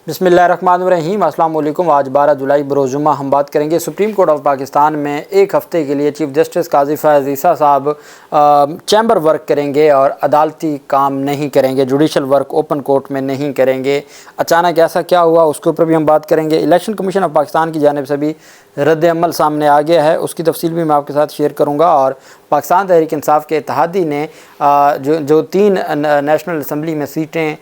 بسم اللہ الرحمن الرحیم۔ السلام علیکم۔ آج 12 جولائی بروز جمعہ ہم بات کریں گے سپریم کورٹ آف پاکستان میں ایک ہفتے کے لیے چیف جسٹس قاضی فیاض عیسیٰ صاحب چیمبر ورک کریں گے اور عدالتی کام نہیں کریں گے، جوڈیشل ورک اوپن کورٹ میں نہیں کریں گے۔ اچانک ایسا کیا ہوا اس کے اوپر بھی ہم بات کریں گے۔ الیکشن کمیشن آف پاکستان کی جانب سے بھی رد عمل سامنے آ گیا ہے، اس کی تفصیل بھی میں آپ کے ساتھ شیئر کروں گا۔ اور پاکستان تحریک انصاف کے اتحادی نے جو 3 نیشنل اسمبلی میں سیٹیں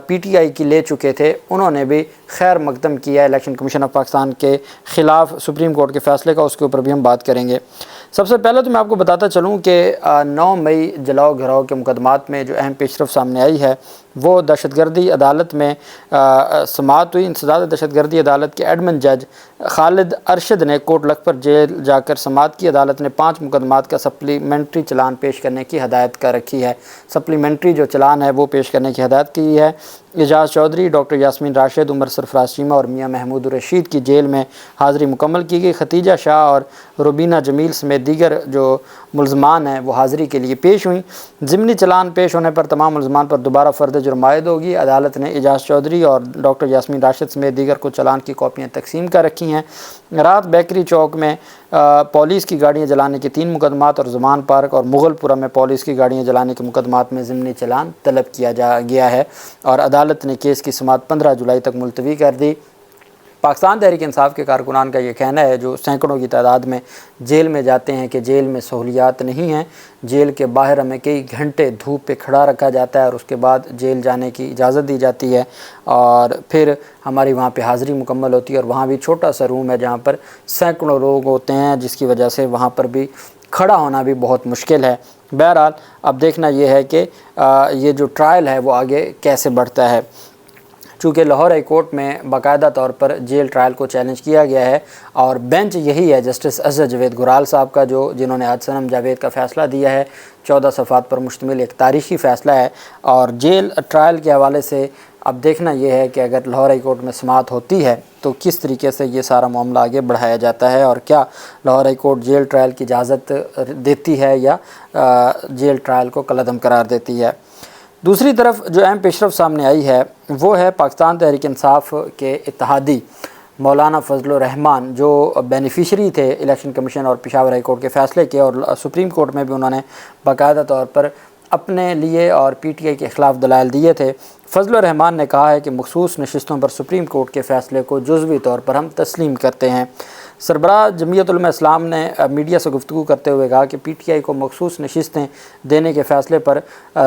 پی ٹی آئی کی لے چکے تھے، انہوں نے بھی خیر مقدم کیا الیکشن کمیشن آف پاکستان کے خلاف سپریم کورٹ کے فیصلے کا، اس کے اوپر بھی ہم بات کریں گے۔ سب سے پہلے تو میں آپ کو بتاتا چلوں کہ 9 مئی جلاؤ گھراؤ کے مقدمات میں جو اہم پیش رفت سامنے آئی ہے وہ دہشت گردی عدالت میں سماعت ہوئی۔ انسداد دہشت گردی عدالت کے ایڈمن جج خالد ارشد نے کوٹ لکھپت جیل جا کر سماعت کی۔ عدالت نے 5 مقدمات کا سپلیمنٹری چلان پیش کرنے کی ہدایت کر رکھی ہے۔ سپلیمنٹری جو چلان ہے وہ پیش کرنے کی ہدایت کی ہے۔ اعجاز چودھری، ڈاکٹر یاسمین راشد، عمر سرفراز چیمہ اور میاں محمود الرشید کی جیل میں حاضری مکمل کی گئی۔ ختیجہ شاہ اور روبینہ جمیل سمیت دیگر جو ملزمان ہیں وہ حاضری کے لیے پیش ہوئیں۔ ضمنی چلان پیش ہونے پر تمام ملزمان پر دوبارہ فرد جرم عائد ہوگی۔ عدالت نے اعجاز چودھری اور ڈاکٹر یاسمین راشد سمیت دیگر کو چلان کی کاپیاں تقسیم کر رکھی ہیں۔ رات بیکری چوک میں پولیس کی گاڑیاں جلانے کے 3 مقدمات اور زمان پارک اور مغل پورہ میں پولیس کی گاڑیاں جلانے کے مقدمات میں ضمنی چلان طلب کیا گیا ہے اور عدالت نے کیس کی سماعت 15 جولائی تک ملتوی کر دی۔ پاکستان تحریک انصاف کے کارکنان کا یہ کہنا ہے جو سینکڑوں کی تعداد میں جیل میں جاتے ہیں کہ جیل میں سہولیات نہیں ہیں۔ جیل کے باہر ہمیں کئی گھنٹے دھوپ پہ کھڑا رکھا جاتا ہے اور اس کے بعد جیل جانے کی اجازت دی جاتی ہے اور پھر ہماری وہاں پہ حاضری مکمل ہوتی ہے اور وہاں بھی چھوٹا سا روم ہے جہاں پر سینکڑوں لوگ ہوتے ہیں، جس کی وجہ سے وہاں پر بھی کھڑا ہونا بھی بہت مشکل ہے۔ بہرحال اب دیکھنا یہ ہے کہ یہ جو ٹرائل ہے وہ آگے کیسے بڑھتا ہے۔ چونکہ لاہور ہائی کورٹ میں باقاعدہ طور پر جیل ٹرائل کو چیلنج کیا گیا ہے اور بینچ یہی ہے جسٹس اسد جاوید گرال صاحب کا جنہوں نے حد صنم جاوید کا فیصلہ دیا ہے۔ 14 صفحات پر مشتمل ایک تاریخی فیصلہ ہے اور جیل ٹرائل کے حوالے سے اب دیکھنا یہ ہے کہ اگر لاہور ہائی کورٹ میں سماعت ہوتی ہے تو کس طریقے سے یہ سارا معاملہ آگے بڑھایا جاتا ہے اور کیا Lahore high court jail trial کی اجازت دیتی ہے یا جیل ٹرائل کو کالعدم قرار دیتی ہے۔ دوسری طرف جو اہم پیش رفت سامنے آئی ہے وہ ہے پاکستان تحریک انصاف کے اتحادی مولانا فضل الرحمان جو بینیفیشری تھے الیکشن کمیشن اور پشاور ہائی کورٹ کے فیصلے کے، اور سپریم کورٹ میں بھی انہوں نے باقاعدہ طور پر اپنے لیے اور پی ٹی آئی کے خلاف دلائل دیے تھے۔ فضل الرحمان نے کہا ہے کہ مخصوص نشستوں پر سپریم کورٹ کے فیصلے کو جزوی طور پر ہم تسلیم کرتے ہیں۔ سربراہ جمعیت علماء اسلام نے میڈیا سے گفتگو کرتے ہوئے کہا کہ پی ٹی آئی کو مخصوص نشستیں دینے کے فیصلے پر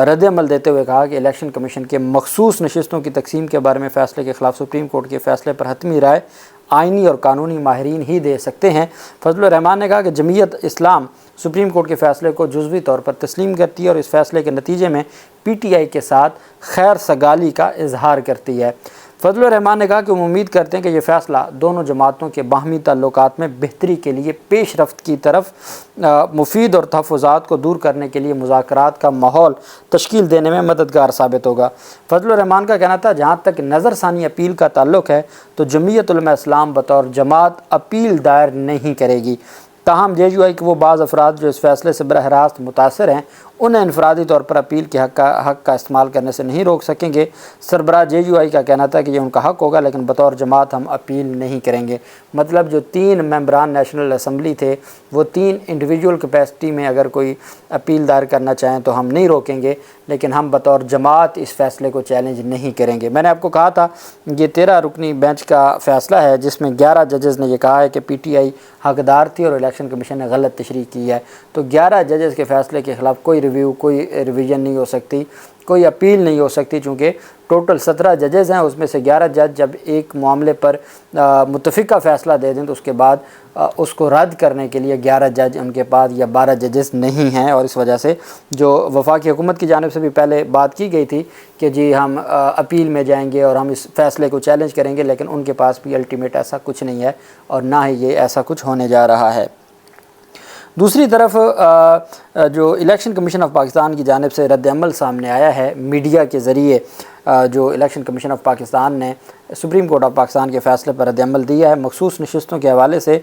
رد عمل دیتے ہوئے کہا کہ الیکشن کمیشن کے مخصوص نشستوں کی تقسیم کے بارے میں فیصلے کے خلاف سپریم کورٹ کے فیصلے پر حتمی رائے آئینی اور قانونی ماہرین ہی دے سکتے ہیں۔ فضل الرحمان نے کہا کہ جمعیت اسلام سپریم کورٹ کے فیصلے کو جزوی طور پر تسلیم کرتی ہے اور اس فیصلے کے نتیجے میں پی ٹی آئی کے ساتھ خیر سگالی کا اظہار کرتی ہے۔ فضل الرحمان نے کہا کہ وہ امید کرتے ہیں کہ یہ فیصلہ دونوں جماعتوں کے باہمی تعلقات میں بہتری کے لیے پیش رفت کی طرف مفید اور تحفظات کو دور کرنے کے لیے مذاکرات کا ماحول تشکیل دینے میں مددگار ثابت ہوگا۔ فضل الرحمان کا کہنا تھا جہاں تک نظر ثانی اپیل کا تعلق ہے تو جمعیت علماء اسلام بطور جماعت اپیل دائر نہیں کرے گی، تاہم جے یو آئی کے وہ بعض افراد جو اس فیصلے سے براہ راست متاثر ہیں انہیں انفرادی طور پر اپیل کے حق کا استعمال کرنے سے نہیں روک سکیں گے۔ سربراہ جے یو آئی کا کہنا تھا کہ یہ ان کا حق ہوگا لیکن بطور جماعت ہم اپیل نہیں کریں گے۔ مطلب جو 3 ممبران نیشنل اسمبلی تھے وہ 3 انڈیویجول کیپیسٹی میں اگر کوئی اپیل دائر کرنا چاہیں تو ہم نہیں روکیں گے، لیکن ہم بطور جماعت اس فیصلے کو چیلنج نہیں کریں گے۔ میں نے آپ کو کہا تھا یہ 13 رکنی بینچ کا فیصلہ ہے جس میں 11 ججز نے یہ کہا ہے کہ پی ٹی آئی حقدار تھی اور الیکشن کمیشن نے غلط تشریح کی ہے، تو 11 ججز کے فیصلے کے خلاف کوئی ریویو، کوئی ریویژن نہیں ہو سکتی، کوئی اپیل نہیں ہو سکتی، چونکہ ٹوٹل 17 ججز ہیں، اس میں سے 11 جج جب ایک معاملے پر متفقہ فیصلہ دے دیں تو اس کے بعد اس کو رد کرنے کے لیے 11 جج ان کے پاس یا 12 ججز نہیں ہیں، اور اس وجہ سے جو وفاقی حکومت کی جانب سے بھی پہلے بات کی گئی تھی کہ جی ہم اپیل میں جائیں گے اور ہم اس فیصلے کو چیلنج کریں گے، لیکن ان کے پاس بھی الٹیمیٹ ایسا کچھ نہیں ہے اور نہ ہی یہ ایسا کچھ ہونے جا رہا ہے۔ دوسری طرف جو الیکشن کمیشن آف پاکستان کی جانب سے رد عمل سامنے آیا ہے میڈیا کے ذریعے، جو الیکشن کمیشن آف پاکستان نے سپریم کورٹ آف پاکستان کے فیصلے پر رد عمل دیا ہے مخصوص نشستوں کے حوالے سے،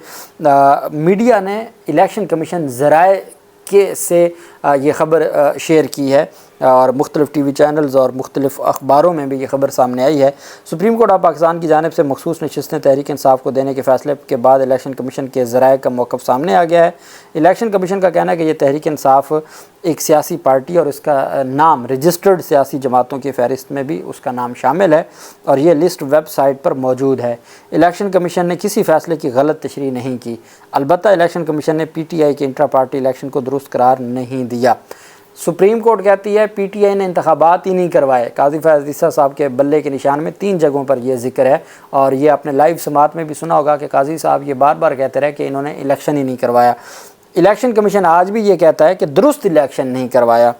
میڈیا نے الیکشن کمیشن ذرائع سے یہ خبر شیئر کی ہے اور مختلف ٹی وی چینلز اور مختلف اخباروں میں بھی یہ خبر سامنے آئی ہے۔ سپریم کورٹ آف پاکستان کی جانب سے مخصوص نشستیں تحریک انصاف کو دینے کے فیصلے کے بعد الیکشن کمیشن کے ذرائع کا موقف سامنے آ گیا ہے۔ الیکشن کمیشن کا کہنا ہے کہ یہ تحریک انصاف ایک سیاسی پارٹی اور اس کا نام رجسٹرڈ سیاسی جماعتوں کی فہرست میں بھی اس کا نام شامل ہے اور یہ لسٹ ویب سائٹ پر موجود ہے۔ الیکشن کمیشن نے کسی فیصلے کی غلط تشریح نہیں کی، البتہ الیکشن کمیشن نے پی ٹی آئی کے انٹرا پارٹی الیکشن کو درست قرار نہیں دیا۔ سپریم کورٹ کہتی ہے پی ٹی آئی نے انتخابات ہی نہیں کروائے۔ قاضی فیاض عیسیٰ صاحب کے بلے کے نشان میں 3 جگہوں پر یہ ذکر ہے، اور یہ اپنے لائیو سماعت میں بھی سنا ہوگا کہ قاضی صاحب یہ بار بار کہتے رہے کہ انہوں نے الیکشن ہی نہیں کروایا۔ الیکشن کمیشن آج بھی یہ کہتا ہے کہ درست الیکشن نہیں کروایا،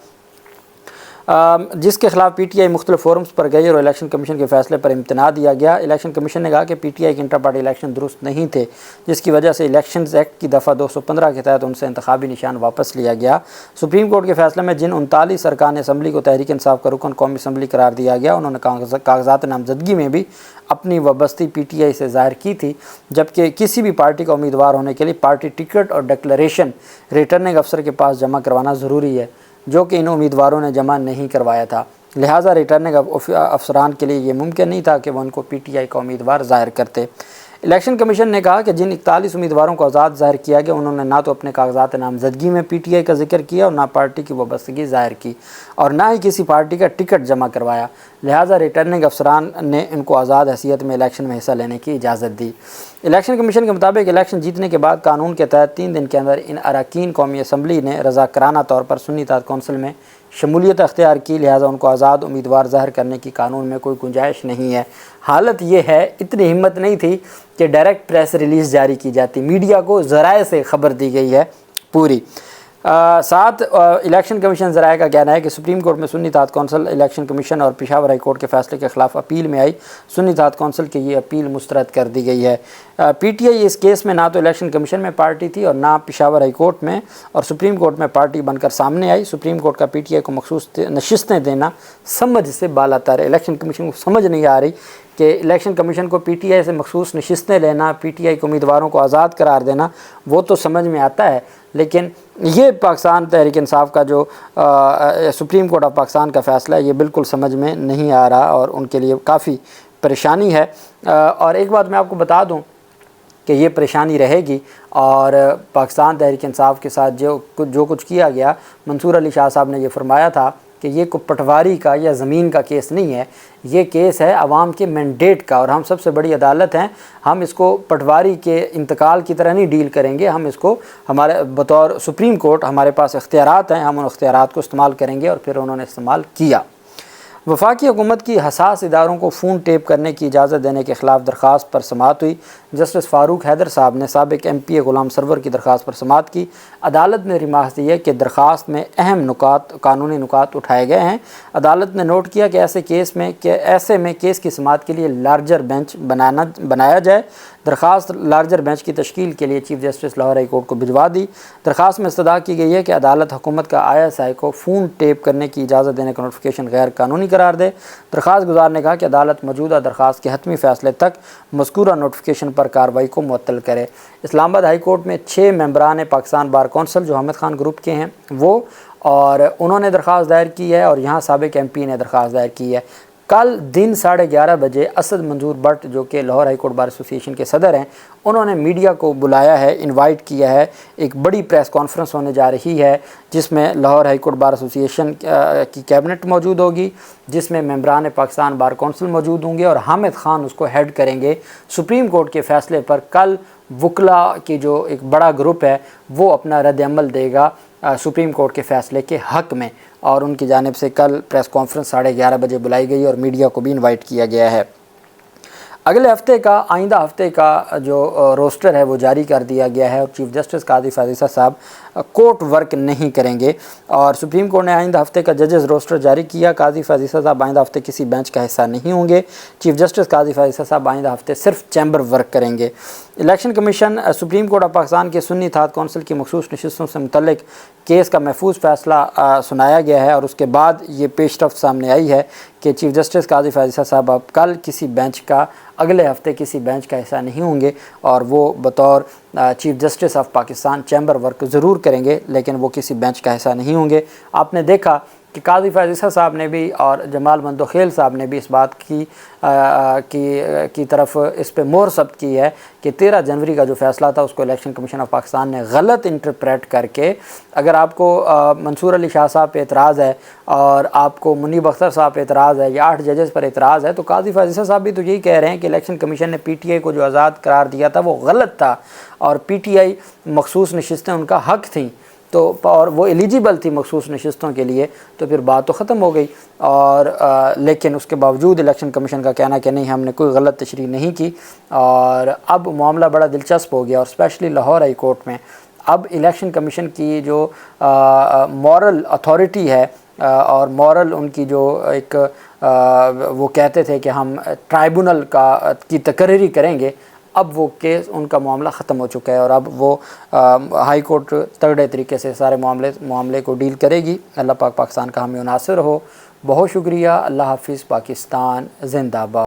جس کے خلاف پی ٹی آئی مختلف فورمز پر گئی اور الیکشن کمیشن کے فیصلے پر امتناع دیا گیا۔ الیکشن کمیشن نے کہا کہ پی ٹی آئی کے انٹر پارٹی الیکشن درست نہیں تھے، جس کی وجہ سے الیکشنز ایکٹ کی دفعہ 215 کے تحت ان سے انتخابی نشان واپس لیا گیا۔ سپریم کورٹ کے فیصلے میں جن 39 ارکان اسمبلی کو تحریک انصاف کا رکن قومی اسمبلی قرار دیا گیا، انہوں نے کاغذات نامزدگی میں بھی اپنی وابستگی پی ٹی آئی سے ظاہر کی تھی، جبکہ کسی بھی پارٹی کا امیدوار ہونے کے لیے پارٹی ٹکٹ اور ڈکلریشن ریٹرننگ افسر کے پاس جمع کروانا ضروری ہے، جو کہ ان امیدواروں نے جمع نہیں کروایا تھا۔ لہٰذا ریٹرننگ افسران کے لیے یہ ممکن نہیں تھا کہ وہ ان کو پی ٹی آئی کا امیدوار ظاہر کرتے۔ الیکشن کمیشن نے کہا کہ جن 41 امیدواروں کو آزاد ظاہر کیا گیا، انہوں نے نہ تو اپنے کاغذات نامزدگی میں پی ٹی آئی کا ذکر کیا اور نہ پارٹی کی وابستگی ظاہر کی، اور نہ ہی کسی پارٹی کا ٹکٹ جمع کروایا۔ لہٰذا ریٹرننگ افسران نے ان کو آزاد حیثیت میں الیکشن میں حصہ لینے کی اجازت دی۔ الیکشن کمیشن کے مطابق الیکشن جیتنے کے بعد قانون کے تحت 3 دن کے اندر ان اراکین قومی اسمبلی نے رضاکارانہ طور پر سنی اتحاد کونسل میں شمولیت اختیار کی، لہٰذا ان کو آزاد امیدوار ظاہر کرنے کی قانون میں کوئی گنجائش نہیں ہے۔ حالت یہ ہے، اتنی ہمت نہیں تھی کہ ڈائریکٹ پریس ریلیز جاری کی جاتی، میڈیا کو ذرائع سے خبر دی گئی ہے پوری۔ ساتھ الیکشن کمیشن ذرائع کا کہنا ہے کہ سپریم کورٹ میں سنی اتحاد کونسل الیکشن کمیشن اور پشاور ہائی کورٹ کے فیصلے کے خلاف اپیل میں آئی۔ سنی اتحاد کونسل کی یہ اپیل مسترد کر دی گئی ہے۔ P T I us case میں نہ تو الیکشن کمیشن میں پارٹی تھی اور نہ پشاور ہائی کورٹ میں، اور سپریم کورٹ میں پارٹی بن کر سامنے آئی۔ سپریم کورٹ کا پی ٹی آئی کو مخصوص نشستیں دینا سمجھ سے بالاتر ہے۔ الیکشن کمیشن کو سمجھ نہیں آ رہی کہ الیکشن کمیشن کو پی ٹی آئی سے مخصوص نشستیں لینا، پی ٹی آئی کے امیدواروں کو آزاد قرار دینا، وہ تو سمجھ میں آتا ہے، لیکن یہ پاکستان تحریک انصاف کا جو سپریم کورٹ آف پاکستان کا فیصلہ ہے، یہ بالکل سمجھ میں نہیں آ رہا اور ان کے لیے کافی پریشانی ہے۔ اور ایک بات میں آپ کو بتا دوں کہ یہ پریشانی رہے گی، اور پاکستان تحریک انصاف کے ساتھ جو کچھ کیا گیا، منصور علی شاہ صاحب نے یہ فرمایا تھا کہ یہ کوئی پٹواری کا یا زمین کا کیس نہیں ہے، یہ کیس ہے عوام کے مینڈیٹ کا، اور ہم سب سے بڑی عدالت ہیں، ہم اس کو پٹواری کے انتقال کی طرح نہیں ڈیل کریں گے، ہم اس کو ہمارے بطور سپریم کورٹ ہمارے پاس اختیارات ہیں، ہم ان اختیارات کو استعمال کریں گے، اور پھر انہوں نے استعمال کیا۔ وفاقی حکومت کی حساس اداروں کو فون ٹیپ کرنے کی اجازت دینے کے خلاف درخواست پر سماعت ہوئی۔ جسٹس فاروق حیدر صاحب نے سابق ایم پی اے غلام سرور کی درخواست پر سماعت کی۔ عدالت نے ریمارک دی ہے کہ درخواست میں اہم قانونی نکات اٹھائے گئے ہیں۔ عدالت نے نوٹ کیا کہ ایسے میں کیس کی سماعت کے لیے لارجر بینچ بنایا جائے۔ درخواست لارجر بینچ کی تشکیل کے لیے chief justice Lahore high court کو بھجوا دی۔ درخواست میں استدعا کی گئی ہے کہ عدالت حکومت کا آئی ایس آئی کو فون ٹیپ کرنے کی اجازت دینے کا نوٹیفیکیشن غیر قانونی قرار دے۔ درخواست گزار نے کہا کہ عدالت موجودہ درخواست کے حتمی فیصلے تک مذکورہ نوٹیفیکیشن پر کارروائی کو معطل کرے۔ اسلام آباد ہائی کورٹ میں 6 ممبران پاکستان بار کونسل جو حامد خان گروپ کے ہیں وہ، اور انہوں نے درخواست دائر کی ہے، اور یہاں سابق ایم پی نے درخواست دائر کی ہے۔ کل دن 11:30 بجے اسد منظور بٹ جو کہ لاہور ہائی کورٹ بار ایسوسی ایشن کے صدر ہیں، انہوں نے میڈیا کو بلایا ہے، انوائٹ کیا ہے۔ ایک بڑی پریس کانفرنس ہونے جا رہی ہے جس میں لاہور ہائی کورٹ بار ایسوسی ایشن کی کیبنٹ موجود ہوگی، جس میں ممبران پاکستان بار کونسل موجود ہوں گے، اور حامد خان اس کو ہیڈ کریں گے۔ سپریم کورٹ کے فیصلے پر کل وکلا کی جو ایک بڑا گروپ ہے وہ اپنا رد عمل دے گا سپریم کورٹ کے فیصلے کے حق میں، اور ان کی جانب سے کل پریس کانفرنس 11:30 بجے بلائی گئی اور میڈیا کو بھی انوائٹ کیا گیا ہے۔ اگلے ہفتے کا آئندہ ہفتے کا جو روسٹر ہے وہ جاری کر دیا گیا ہے، اور چیف جسٹس قاضی فیاض عیسیٰ صاحب کورٹ ورک نہیں کریں گے، اور سپریم کورٹ نے آئندہ ہفتے کا ججز روسٹر جاری کیا۔ قاضی فیاض عیسیٰ صاحب آئندہ ہفتے کسی بینچ کا حصہ نہیں ہوں گے۔ چیف جسٹس قاضی فیاض عیسیٰ صاحب آئندہ ہفتے صرف چیمبر ورک کریں گے۔ Election commission supreme court of Pakistan کے سنی اتحاد کونسل کی مخصوص نشستوں سے متعلق کیس کا محفوظ فیصلہ سنایا گیا ہے، اور اس کے بعد یہ پیش رفت سامنے آئی ہے کہ چیف جسٹس قاضی فیاض عیسیٰ صاحب اب کل کسی بینچ کا اگلے ہفتے کسی بینچ کا حصہ نہیں ہوں گے، اور وہ بطور chief justice of Pakistan chamber work ضرور کریں گے، لیکن وہ کسی بینچ کا حصہ نہیں ہوں گے۔ آپ نے دیکھا کہ قاضی فیض عیسیٰ صاحب نے بھی اور جمال مندوخیل صاحب نے بھی اس بات کی طرف اس پہ مہر ثبت کی ہے کہ 13 جنوری کا جو فیصلہ تھا اس کو الیکشن کمیشن آف پاکستان نے غلط انٹرپریٹ کر کے، اگر آپ کو منصور علی شاہ صاحب پہ اعتراض ہے اور آپ کو منیب اختر صاحب پہ اعتراض ہے یا 8 ججز پر اعتراض ہے، تو قاضی فیض عیسیٰ صاحب بھی تو یہی کہہ رہے ہیں کہ الیکشن کمیشن نے پی ٹی آئی کو جو آزاد قرار دیا تھا وہ غلط تھا، اور پی ٹی آئی مخصوص نشستیں ان کا حق تھیں، تو اور وہ ایلیجیبل تھی مخصوص نشستوں کے لیے، تو پھر بات تو ختم ہو گئی۔ اور لیکن اس کے باوجود الیکشن کمیشن کا کہنا کہ نہیں، ہم نے کوئی غلط تشریح نہیں کی، اور اب معاملہ بڑا دلچسپ ہو گیا، اور اسپیشلی لاہور ہائی کورٹ میں اب الیکشن کمیشن کی جو مورل اتھارٹی ہے اور مورل ان کی جو ایک وہ کہتے تھے کہ ہم ٹرائبونل کی تقرری کریں گے، اب وہ کیس ان کا معاملہ ختم ہو چکا ہے، اور اب وہ ہائی کورٹ تگڑے طریقے سے سارے معاملے کو ڈیل کرے گی۔ اللہ پاک پاکستان کا حامی و ناصر ہو۔ بہت شکریہ۔ اللہ حافظ۔ پاکستان زندہ باد۔